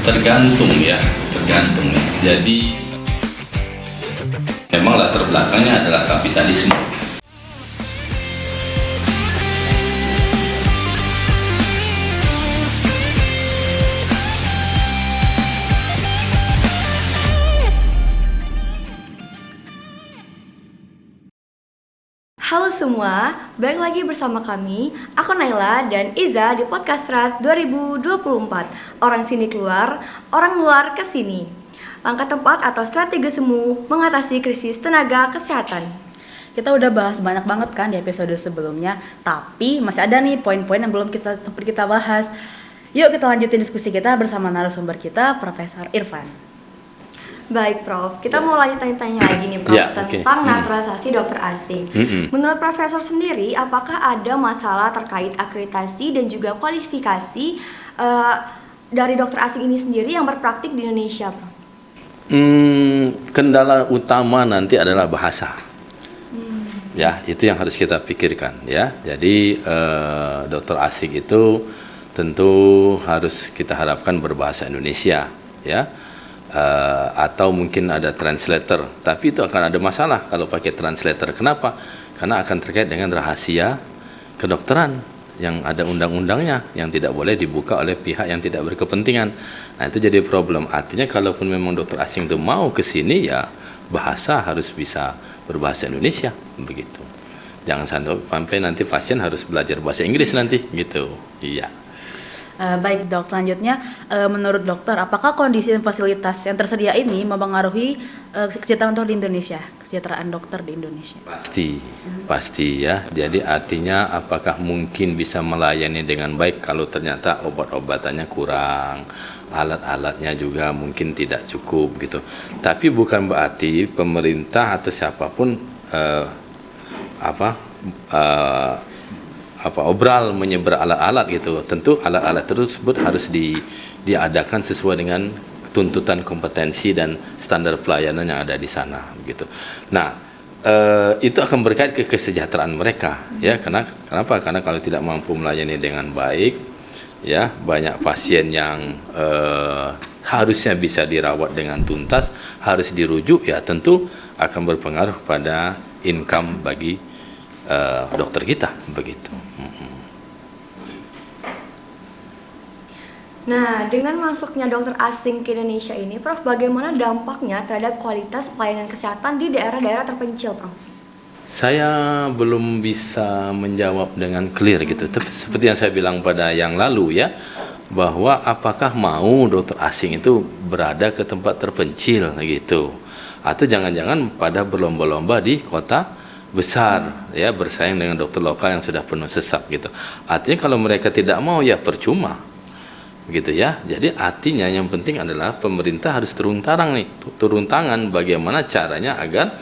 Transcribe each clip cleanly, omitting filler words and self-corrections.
Tergantung ya, tergantung ya. Jadi memang latar belakangnya adalah kapitalisme. Halo semua, balik lagi bersama kami, aku Naila dan Iza di Podcast Rat 2024. Orang sini keluar, orang luar ke sini. Langkah tepat atau strategi semu mengatasi krisis tenaga kesehatan. Kita udah bahas banyak banget kan di episode sebelumnya, tapi masih ada nih poin-poin yang belum kita bahas. Yuk kita lanjutin diskusi kita bersama narasumber kita, Profesor Irfan. Baik Prof, kita mau lanjut tanya-tanya lagi nih Prof tentang naturalisasi dokter asing. Menurut Profesor sendiri, apakah ada masalah terkait akreditasi dan juga kualifikasi dari dokter asing ini sendiri yang berpraktik di Indonesia, Prof? Kendala utama nanti adalah bahasa. Ya, itu yang harus kita pikirkan ya. Jadi dokter asing itu tentu harus kita harapkan berbahasa Indonesia ya. Atau mungkin ada translator, tapi itu akan ada masalah kalau pakai translator. Kenapa? Karena akan terkait dengan rahasia kedokteran yang ada undang-undangnya yang tidak boleh dibuka oleh pihak yang tidak berkepentingan. Nah, itu jadi problem. Artinya kalaupun memang dokter asing itu mau ke sini, ya bahasa harus bisa berbahasa Indonesia begitu. Jangan sampai nanti pasien harus belajar bahasa Inggris nanti gitu. Iya. Baik dok, selanjutnya menurut dokter, apakah kondisi dan fasilitas yang tersedia ini mempengaruhi kesejahteraan dokter di Indonesia, kesejahteraan dokter di Indonesia? Pasti ya. Jadi artinya apakah mungkin bisa melayani dengan baik kalau ternyata obat-obatannya kurang, alat-alatnya juga mungkin tidak cukup gitu. Tapi bukan berarti pemerintah atau siapapun obral menyebar alat-alat gitu. Tentu alat-alat tersebut harus diadakan sesuai dengan tuntutan kompetensi dan standar pelayanan yang ada di sana gitu. Nah, itu akan berkait ke kesejahteraan mereka ya. Kenapa? Karena kalau tidak mampu melayani dengan baik ya, banyak pasien yang harusnya bisa dirawat dengan tuntas harus dirujuk, ya tentu akan berpengaruh pada income bagi dokter kita begitu. Nah, dengan masuknya dokter asing ke Indonesia ini, Prof, bagaimana dampaknya terhadap kualitas pelayanan kesehatan di daerah-daerah terpencil, Prof? Saya belum bisa menjawab dengan clear gitu. Tapi seperti yang saya bilang pada yang lalu ya, bahwa apakah mau dokter asing itu berada ke tempat terpencil gitu, atau jangan-jangan pada berlomba-lomba di kota besar ya, bersaing dengan dokter lokal yang sudah penuh sesak gitu. Artinya kalau mereka tidak mau ya percuma gitu ya. Jadi artinya yang penting adalah pemerintah harus turun tangan bagaimana caranya agar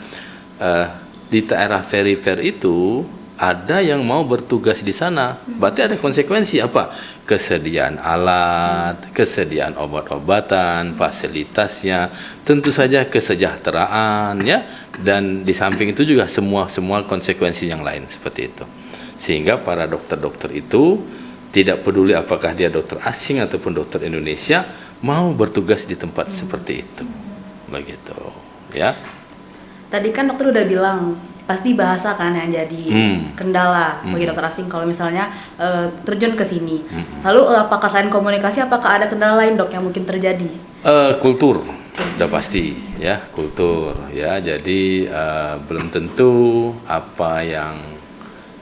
di daerah perifer itu ada yang mau bertugas di sana. Berarti ada konsekuensi apa? Kesediaan alat, kesediaan obat-obatan, fasilitasnya, tentu saja kesejahteraan ya, dan di samping itu juga semua konsekuensi yang lain seperti itu. Sehingga para dokter-dokter itu tidak peduli apakah dia dokter asing ataupun dokter Indonesia mau bertugas di tempat seperti itu. Begitu, ya. Tadi kan dokter udah bilang pasti bahasa kan yang jadi kendala bagi dokter asing kalau misalnya terjun ke sini. Lalu apakah selain komunikasi, apakah ada kendala lain dok yang mungkin terjadi? Kultur, udah pasti ya, kultur ya. Jadi belum tentu apa yang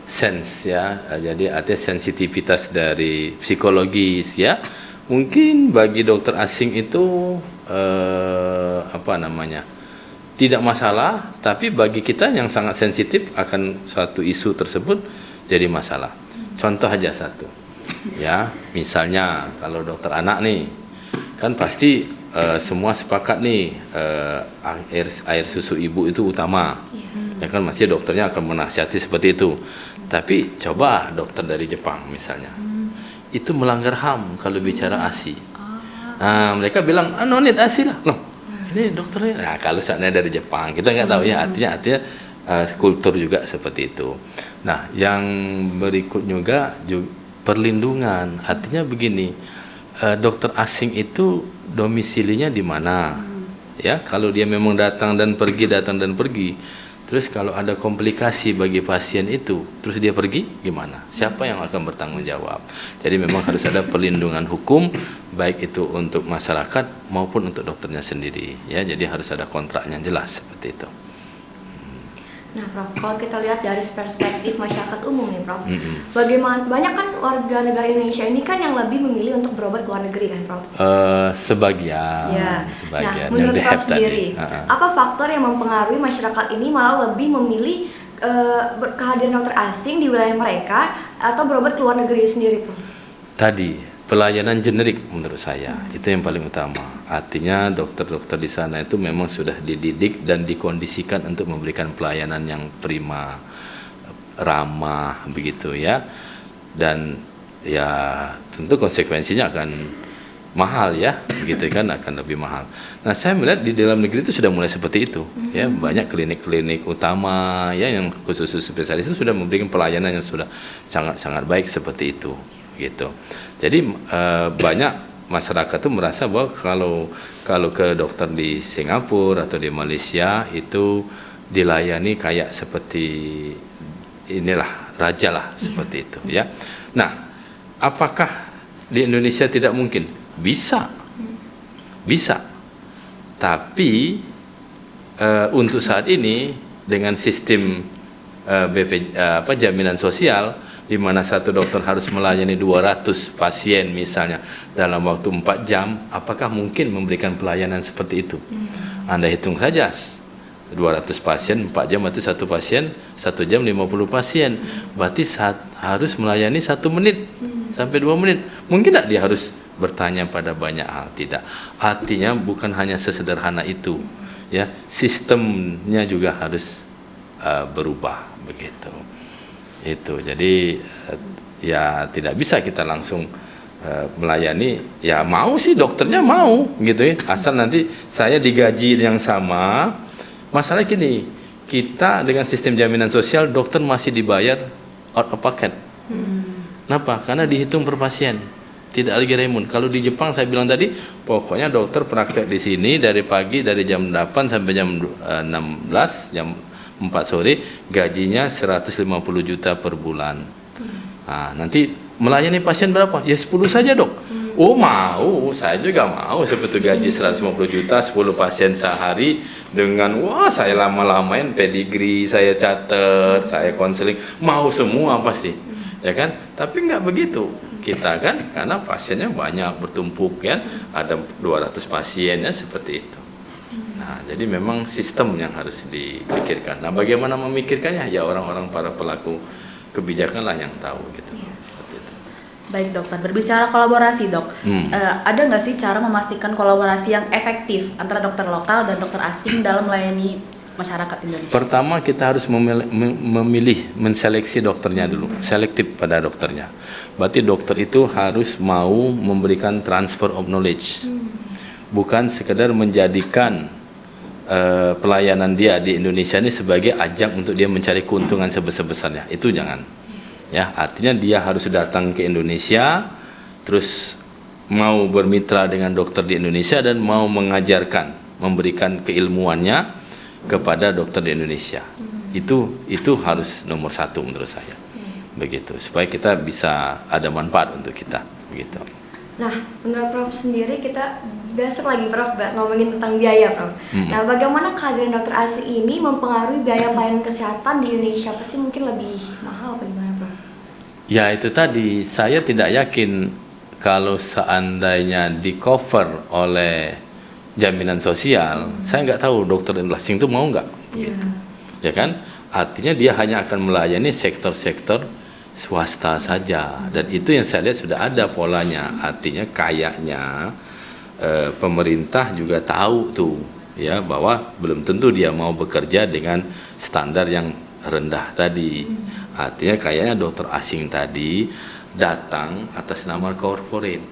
sense ya, jadi artinya sensitivitas dari psikologis ya, mungkin bagi dokter asing itu tidak masalah, tapi bagi kita yang sangat sensitif akan suatu isu tersebut jadi masalah. Contoh aja satu ya, misalnya kalau dokter anak nih kan pasti semua sepakat nih air susu ibu itu utama ya kan, masih dokternya akan menasihati seperti itu. Tapi coba dokter dari Jepang misalnya, itu melanggar HAM kalau bicara ASI. Nah, mereka bilang, no need ASI lah. Loh, ini dokternya. Nah, kalau seandainya dari Jepang, kita nggak tahu ya. Artinya kultur juga seperti itu. Nah, yang berikut juga perlindungan. Artinya begini, dokter asing itu domisilinya di mana? Ya, kalau dia memang datang dan pergi, terus kalau ada komplikasi bagi pasien itu, terus dia pergi, gimana? Siapa yang akan bertanggung jawab? Jadi memang harus ada perlindungan hukum, baik itu untuk masyarakat maupun untuk dokternya sendiri. Ya, jadi harus ada kontraknya jelas seperti itu. Nah, Prof, kalau kita lihat dari perspektif masyarakat umum nih, Prof, bagaimana banyak kan warga negara Indonesia ini kan yang lebih memilih untuk berobat ke luar negeri kan, Prof? Sebagian, Ya. sebagian. Nah, menurut yang Prof sendiri, tadi. apa faktor yang mempengaruhi masyarakat ini malah lebih memilih kehadiran dokter asing di wilayah mereka atau berobat ke luar negeri sendiri, Prof? Tadi pelayanan generik menurut saya itu yang paling utama. Artinya dokter-dokter di sana itu memang sudah dididik dan dikondisikan untuk memberikan pelayanan yang prima, ramah begitu ya. Dan ya tentu konsekuensinya akan mahal ya, begitu kan, akan lebih mahal. Nah, saya melihat di dalam negeri itu sudah mulai seperti itu ya. Banyak klinik-klinik utama ya yang khusus spesialis itu sudah memberikan pelayanan yang sudah sangat-sangat baik seperti itu gitu. Jadi banyak masyarakat tuh merasa bahwa kalau ke dokter di Singapura atau di Malaysia itu dilayani kayak seperti inilah raja lah, seperti itu ya. Nah, apakah di Indonesia tidak mungkin? Bisa. Tapi untuk saat ini dengan sistem jaminan sosial, di mana satu dokter harus melayani 200 pasien misalnya dalam waktu 4 jam, apakah mungkin memberikan pelayanan seperti itu? Anda hitung saja, 200 pasien 4 jam berarti satu pasien 1 jam 50 pasien, berarti harus melayani 1 menit sampai 2 menit. Mungkin tidak dia harus bertanya pada banyak hal? Tidak. Artinya bukan hanya sesederhana itu ya, sistemnya juga harus berubah begitu. Itu jadi ya tidak bisa kita langsung melayani. Ya mau sih dokternya mau gitu ya, asal nanti saya digaji yang sama. Masalah gini, kita dengan sistem jaminan sosial dokter masih dibayar out of pocket. Kenapa? Karena dihitung per pasien, tidak lagi remun. Kalau di Jepang saya bilang tadi, pokoknya dokter praktek di sini dari pagi, dari jam 8 sampai jam 16, jam 4 sore, gajinya 150 juta per bulan. Nah, nanti melayani pasien berapa? Ya 10 saja, Dok. Oh, mau, saya juga mau seperti gaji 150 juta, 10 pasien sehari dengan wah saya lama-lamain pedigree, saya catat, saya konseling, mau semua pasti. Ya kan? Tapi nggak begitu. Kita kan karena pasiennya banyak bertumpuk ya, ada 200 pasiennya seperti itu. Nah, jadi memang sistem yang harus dipikirkan. Nah, bagaimana memikirkannya? Ya orang-orang para pelaku kebijakan lah yang tahu gitu. Seperti itu. Baik dokter, berbicara kolaborasi dok, ada nggak sih cara memastikan kolaborasi yang efektif antara dokter lokal dan dokter asing dalam melayani masyarakat Indonesia? Pertama kita harus menseleksi dokternya dulu, selektif pada dokternya. Berarti dokter itu harus mau memberikan transfer of knowledge, bukan sekedar menjadikan pelayanan dia di Indonesia ini sebagai ajang untuk dia mencari keuntungan sebesar-besarnya. Itu jangan. Ya, artinya dia harus datang ke Indonesia, terus mau bermitra dengan dokter di Indonesia dan mau mengajarkan, memberikan keilmuannya kepada dokter di Indonesia. Itu harus nomor 1 menurut saya. Begitu, supaya kita bisa ada manfaat untuk kita. Begitu. Nah, menurut Prof sendiri kita besok lagi Prof ngomongin tentang biaya, Prof. Nah, bagaimana kehadiran dokter asing ini mempengaruhi biaya pelayanan kesehatan di Indonesia? Pasti mungkin lebih mahal apa gimana, Prof? Ya itu tadi, saya tidak yakin kalau seandainya di cover oleh jaminan sosial, saya nggak tahu dokter asing itu mau nggak, gitu. Ya kan? Artinya dia hanya akan melayani sektor-sektor swasta saja, dan itu yang saya lihat sudah ada polanya. Artinya kayaknya pemerintah juga tahu tuh ya bahwa belum tentu dia mau bekerja dengan standar yang rendah tadi. Artinya kayaknya dokter asing tadi datang atas nama corporate.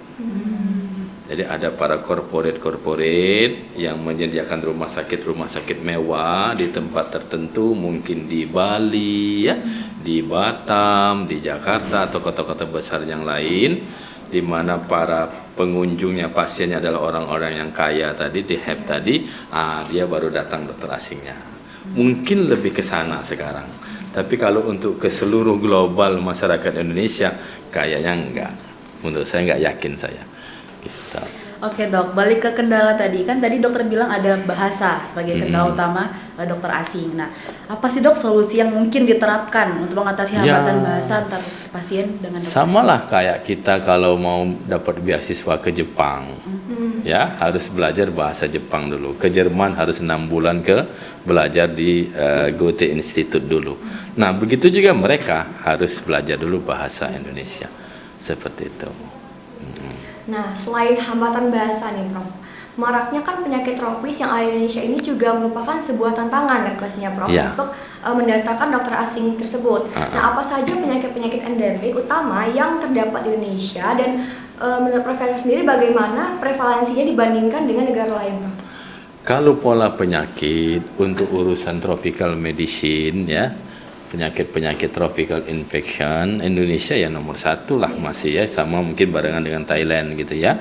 Jadi ada para corporate yang menyediakan rumah sakit mewah di tempat tertentu, mungkin di Bali ya, di Batam, di Jakarta atau kota-kota besar yang lain. di mana para pengunjungnya, pasiennya adalah orang-orang yang kaya tadi, di HEP tadi, dia baru datang dokter asingnya. Mungkin lebih ke sana sekarang. Tapi kalau untuk ke seluruh global masyarakat Indonesia, kayaknya enggak. Menurut saya enggak yakin saya. Gitu. Oke dok, balik ke kendala tadi, kan tadi dokter bilang ada bahasa sebagai kendala utama dokter asing. Nah, apa sih dok solusi yang mungkin diterapkan untuk mengatasi hambatan bahasa antar pasien dengan dokter sama lah kayak kita kalau mau dapat beasiswa ke Jepang, ya harus belajar bahasa Jepang dulu. Ke Jerman harus 6 bulan belajar di Goethe Institute dulu. Nah, begitu juga mereka harus belajar dulu bahasa Indonesia, seperti itu. Nah, selain hambatan bahasa nih Prof, maraknya kan penyakit tropis yang ada di Indonesia ini juga merupakan sebuah tantangan dan pastinya Prof untuk mendatangkan dokter asing tersebut. Nah, apa saja penyakit-penyakit endemik utama yang terdapat di Indonesia dan menurut Profesor sendiri bagaimana prevalensinya dibandingkan dengan negara lain Prof? Kalau pola penyakit untuk urusan tropical medicine ya, penyakit-penyakit tropical infection, Indonesia ya nomor 1 lah masih ya, sama mungkin barengan dengan Thailand gitu ya.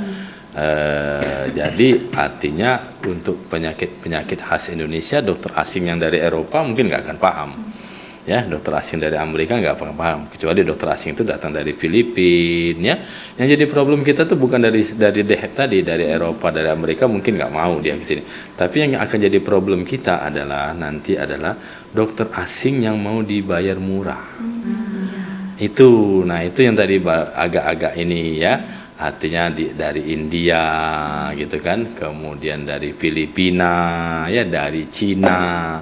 Jadi artinya untuk penyakit-penyakit khas Indonesia, dokter asing yang dari Eropa mungkin nggak akan paham. Ya, dokter asing dari Amerika nggak akan paham, kecuali dokter asing itu datang dari Filipina ya. Yang jadi problem kita tuh bukan dari DHEP tadi, dari Eropa, dari Amerika mungkin nggak mau dia ke sini. Tapi yang akan jadi problem kita adalah nanti adalah dokter asing yang mau dibayar murah. Itu, nah itu yang tadi agak-agak ini ya. Artinya dari India gitu kan, kemudian dari Filipina ya, dari Cina.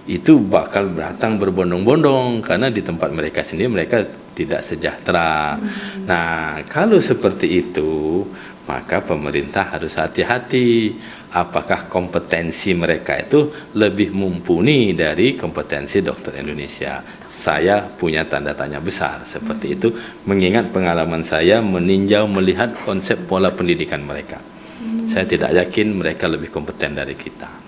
Itu bakal datang berbondong-bondong karena di tempat mereka sendiri mereka tidak sejahtera. Nah, kalau seperti itu, maka pemerintah harus hati-hati. Apakah kompetensi mereka itu lebih mumpuni dari kompetensi dokter Indonesia? Saya punya tanda tanya besar seperti itu, mengingat pengalaman saya meninjau melihat konsep pola pendidikan mereka. Saya tidak yakin mereka lebih kompeten dari kita.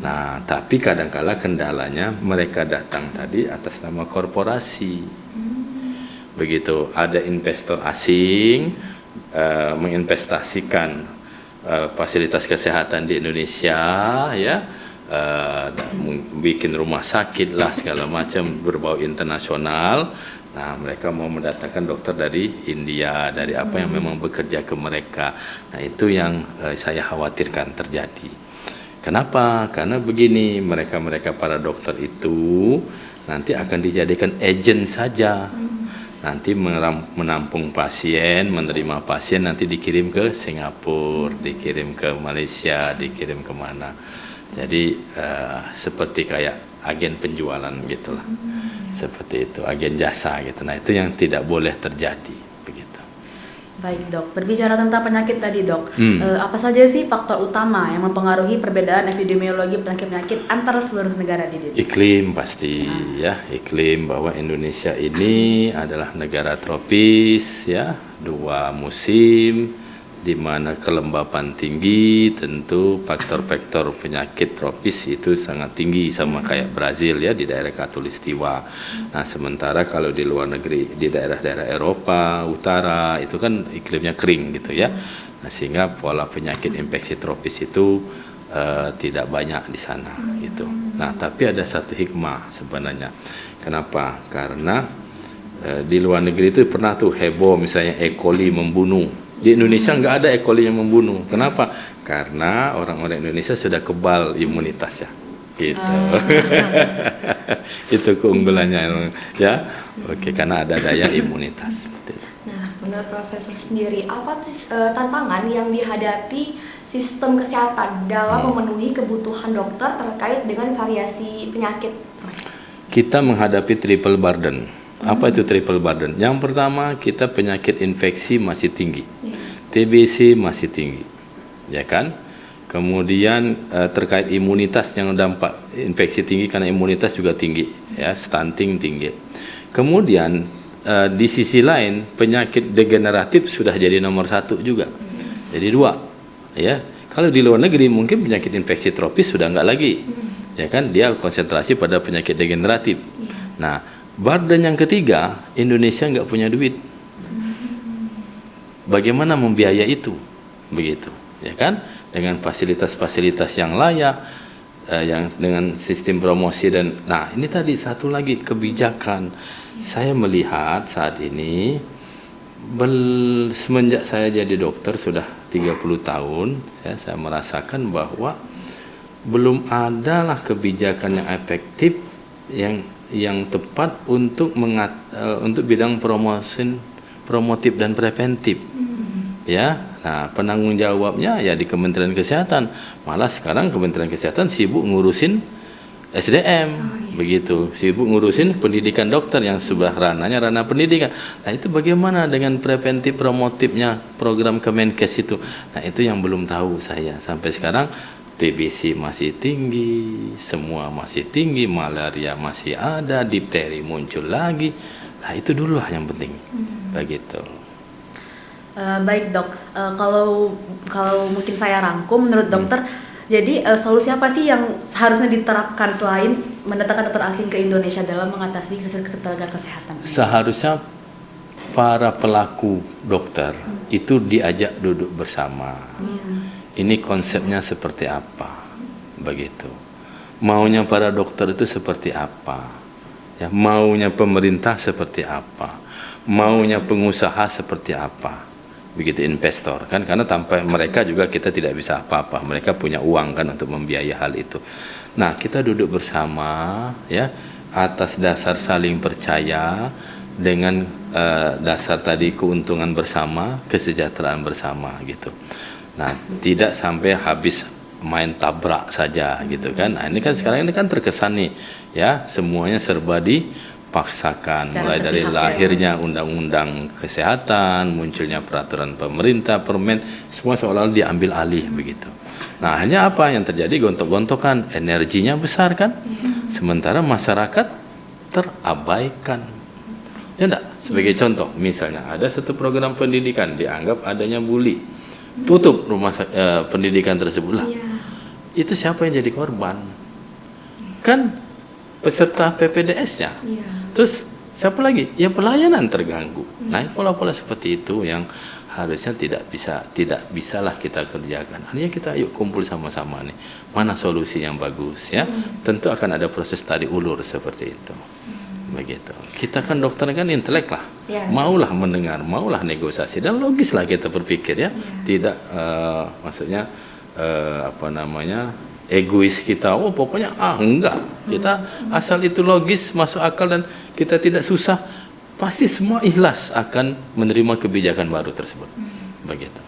Nah, tapi kadang-kala kendalanya mereka datang tadi atas nama korporasi. Begitu, ada investor asing menginvestasikan fasilitas kesehatan di Indonesia, ya, bikin rumah sakit lah segala macam berbau internasional. Nah, mereka mau mendatangkan dokter dari India, dari apa yang memang bekerja ke mereka. Nah, itu yang saya khawatirkan terjadi. Kenapa? Karena begini, mereka para dokter itu nanti akan dijadikan agent saja. Nanti menampung pasien, menerima pasien, nanti dikirim ke Singapura, dikirim ke Malaysia, dikirim kemana. Jadi seperti kayak agen penjualan gitulah. Seperti itu, agen jasa gitu. Nah, itu yang tidak boleh terjadi. Baik dok, berbicara tentang penyakit tadi dok, apa saja sih faktor utama yang mempengaruhi perbedaan epidemiologi penyakit-penyakit antara seluruh negara di dunia? Iklim pasti ya, iklim bahwa Indonesia ini adalah negara tropis ya, 2 musim, di mana kelembapan tinggi, tentu faktor-faktor penyakit tropis itu sangat tinggi sama kayak Brazil ya, di daerah Khatulistiwa. Nah, sementara kalau di luar negeri, di daerah-daerah Eropa Utara itu kan iklimnya kering gitu ya. Nah, sehingga pola penyakit infeksi tropis itu tidak banyak di sana gitu. Nah, tapi ada satu hikmah sebenarnya. Kenapa? Karena di luar negeri itu pernah tuh heboh misalnya E. coli membunuh. Di Indonesia nggak ada E. coli yang membunuh. Kenapa? Karena orang-orang Indonesia sudah kebal imunitasnya. Gitu. Itu keunggulannya ya. Oke, karena ada daya imunitas. Nah, menurut Profesor sendiri, apa tantangan yang dihadapi sistem kesehatan dalam memenuhi kebutuhan dokter terkait dengan variasi penyakit? Kita menghadapi triple burden. Apa itu triple burden? Yang pertama, kita penyakit infeksi masih tinggi, TBC masih tinggi, ya kan? Kemudian terkait imunitas yang dampak infeksi tinggi karena imunitas juga tinggi, ya, stunting tinggi. Kemudian di sisi lain penyakit degeneratif sudah jadi nomor 1 juga, jadi 2, ya. Kalau di luar negeri mungkin penyakit infeksi tropis sudah enggak lagi, ya kan? Dia konsentrasi pada penyakit degeneratif. Nah, burden yang ketiga, Indonesia nggak punya duit. bagaimana membiayai itu, begitu, ya kan? Dengan fasilitas-fasilitas yang layak, yang dengan sistem promosi dan, nah ini tadi satu lagi kebijakan. Saya melihat saat ini semenjak saya jadi dokter sudah 30 tahun, ya, saya merasakan bahwa belum adalah kebijakan yang efektif yang tepat untuk untuk bidang promotif dan preventif. Ya, nah penanggung jawabnya ya di Kementerian Kesehatan. Malah sekarang Kementerian Kesehatan sibuk ngurusin SDM, begitu, sibuk ngurusin pendidikan dokter yang sudah ranahnya ranah pendidikan. Nah itu bagaimana dengan preventif promotifnya program Kemenkes itu? Nah itu yang belum tahu saya sampai sekarang. TBC masih tinggi, semua masih tinggi, malaria masih ada, difteri muncul lagi. Nah itu dulu lah yang penting, begitu. Baik dok, kalau mungkin saya rangkum menurut dokter, jadi solusi apa sih yang seharusnya diterapkan selain mendatangkan dokter asing ke Indonesia dalam mengatasi krisis ketenaga kesehatan? Seharusnya para pelaku dokter itu diajak duduk bersama. Ini konsepnya seperti apa, begitu. Maunya para dokter itu seperti apa, ya, maunya pemerintah seperti apa, maunya pengusaha seperti apa, begitu, investor kan, karena tanpa mereka juga kita tidak bisa apa-apa. Mereka punya uang kan untuk membiayai hal itu. Nah kita duduk bersama, ya, atas dasar saling percaya dengan dasar tadi keuntungan bersama, kesejahteraan bersama, gitu. Nah, tidak sampai habis main tabrak saja gitu kan. Nah, ini kan sekarang ini kan terkesan nih, ya, semuanya serba dipaksakan. Mulai dari lahirnya undang-undang kesehatan, munculnya peraturan pemerintah, permen, semua seolah-olah diambil alih begitu. Nah, hanya apa yang terjadi, gontok-gontokan, energinya besar kan. Sementara masyarakat terabaikan. Ya enggak? Sebagai contoh, misalnya ada satu program pendidikan dianggap adanya bully. Tutup rumah pendidikan tersebut lah. Itu siapa yang jadi korban? Kan peserta PPDS-nya. Terus siapa lagi? Ya pelayanan terganggu. Nah, pola-pola seperti itu yang harusnya tidak bisalah kita kerjakan. Artinya kita yuk kumpul sama-sama nih. Mana solusi yang bagus, ya? Tentu akan ada proses tarik ulur seperti itu. Begitu. Kita kan dokter kan intelek lah, maulah mendengar, maulah negosiasi, dan logis lah kita berpikir, ya, tidak maksudnya egois kita, oh pokoknya enggak, kita asal itu logis, masuk akal, dan kita tidak susah, pasti semua ikhlas akan menerima kebijakan baru tersebut. Begitu.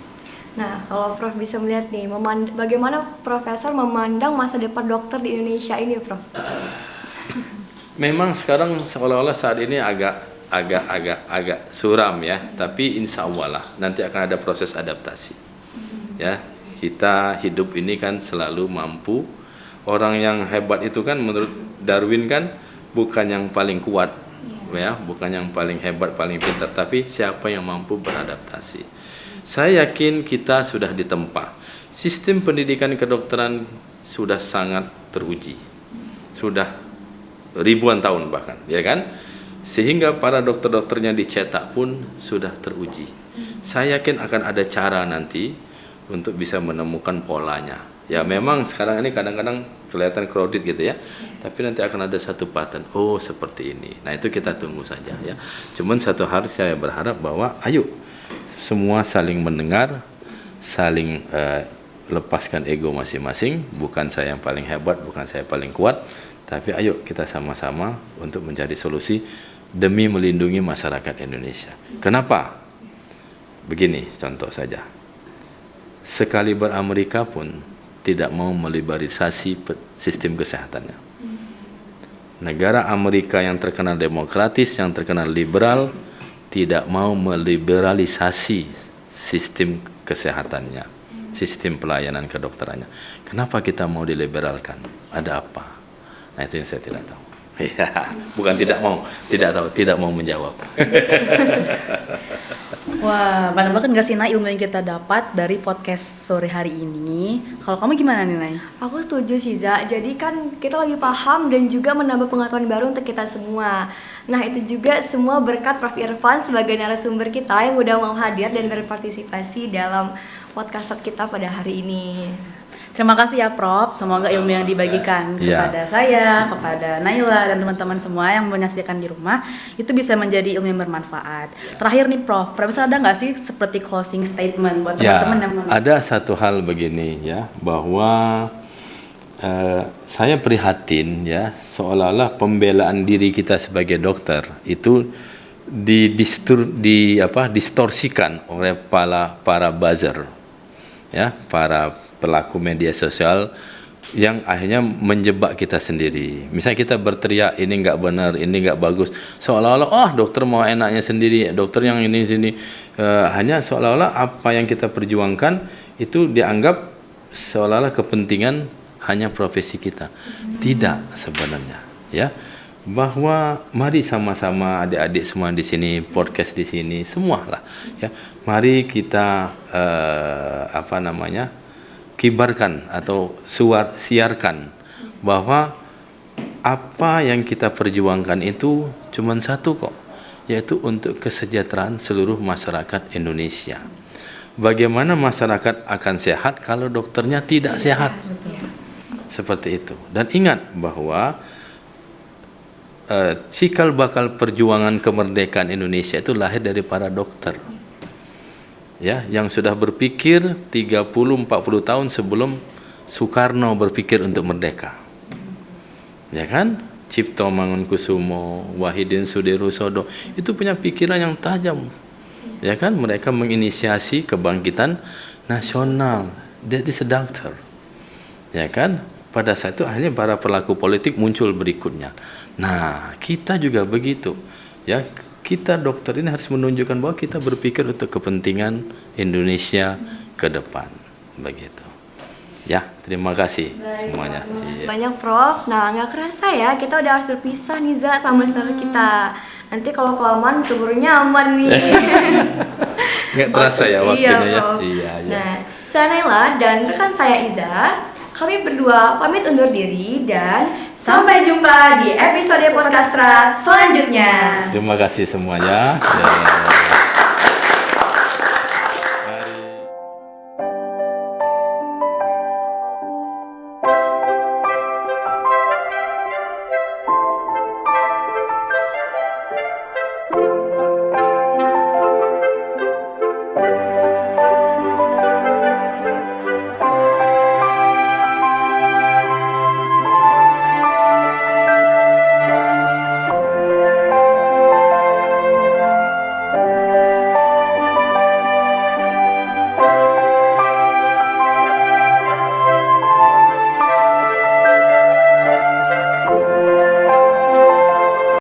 Nah, kalau Prof bisa melihat nih, bagaimana Profesor memandang masa depan dokter di Indonesia ini, Prof? Memang sekarang seolah-olah saat ini agak suram, ya, tapi insya Allah lah nanti akan ada proses adaptasi, ya. Kita hidup ini kan selalu mampu. Orang yang hebat itu kan menurut Darwin kan bukan yang paling kuat, ya, bukan yang paling hebat, paling pintar, tapi siapa yang mampu beradaptasi. Saya yakin kita sudah ditempa. Sistem pendidikan kedokteran sudah sangat teruji, sudah ribuan tahun bahkan, ya kan, sehingga para dokter-dokternya dicetak pun sudah teruji. Saya yakin akan ada cara nanti untuk bisa menemukan polanya. Ya memang sekarang ini kadang-kadang kelihatan crowded gitu, ya, tapi nanti akan ada satu pattern, oh seperti ini. Nah itu kita tunggu saja, ya. Cuman satu hal saya berharap bahwa ayo semua saling mendengar, saling lepaskan ego masing-masing. Bukan saya yang paling hebat, bukan saya paling kuat, tapi ayo kita sama-sama untuk mencari solusi demi melindungi masyarakat Indonesia. Kenapa? Begini contoh saja. Sekaliber Amerika pun tidak mau meliberalisasi sistem kesehatannya. Negara Amerika yang terkenal demokratis, yang terkenal liberal, tidak mau meliberalisasi sistem kesehatannya, sistem pelayanan kedokterannya. Kenapa kita mau diliberalkan? Ada apa? Nah itu yang saya tidak tahu. Ya, bukan tidak mau, tidak tahu, tidak mau menjawab. Wah, banyak banget nggak sih Nay ilmu yang kita dapat dari podcast sore hari ini. Kalau kamu gimana nih Nay? Aku setuju sih Za, jadi kan kita lagi paham dan juga menambah pengetahuan baru untuk kita semua. Nah itu juga semua berkat Prof. Irfan sebagai narasumber kita yang udah mau hadir dan berpartisipasi dalam podcast kita pada hari ini. Terima kasih ya Prof, semoga ilmu yang dibagikan kepada saya, kepada Naila dan teman-teman semua yang menyaksikan di rumah itu bisa menjadi ilmu yang bermanfaat. Terakhir nih Prof ada nggak sih seperti closing statement buat teman-teman yang menonton? Ada satu hal begini ya, bahwa saya prihatin ya, seolah-olah pembelaan diri kita sebagai dokter itu distorsikan oleh para buzzer ya, para pelaku media sosial yang akhirnya menjebak kita sendiri. Misalnya kita berteriak ini nggak benar, ini nggak bagus, seolah-olah dokter mau enaknya sendiri, dokter yang ini sini, hanya seolah-olah apa yang kita perjuangkan itu dianggap seolah-olah kepentingan hanya profesi kita. Tidak sebenarnya, ya. Bahwa mari sama-sama adik-adik semua di sini, podcast di sini, semualah, ya. Mari kita kibarkan atau siarkan bahwa apa yang kita perjuangkan itu cuma satu kok, yaitu untuk kesejahteraan seluruh masyarakat Indonesia. Bagaimana masyarakat akan sehat kalau dokternya tidak sehat? Seperti itu. Dan ingat bahwa cikal bakal perjuangan kemerdekaan Indonesia itu lahir dari para dokter. Ya, yang sudah berpikir 30-40 tahun sebelum Soekarno berpikir untuk merdeka. Ya kan? Cipto Mangunkusumo, Wahidin Sudirosodo itu punya pikiran yang tajam. Ya kan? Mereka menginisiasi kebangkitan nasional. That is a doctor. Ya kan? Pada saat itu akhirnya para pelaku politik muncul berikutnya. Nah, kita juga begitu. Ya, kita dokter ini harus menunjukkan bahwa kita berpikir untuk kepentingan Indonesia ke depan, begitu. Ya, terima kasih semuanya. Banyak Prof. Nah, nggak kerasa ya, kita udah harus berpisah nih Za sama listener kita. Nanti kalau kelamaan keburu nyaman nih. Nggak terasa ya waktunya ya. Iya. Nah, saya Naila dan rekan saya Iza, kami berdua pamit undur diri dan sampai jumpa di episode podcast selanjutnya. Terima kasih semuanya.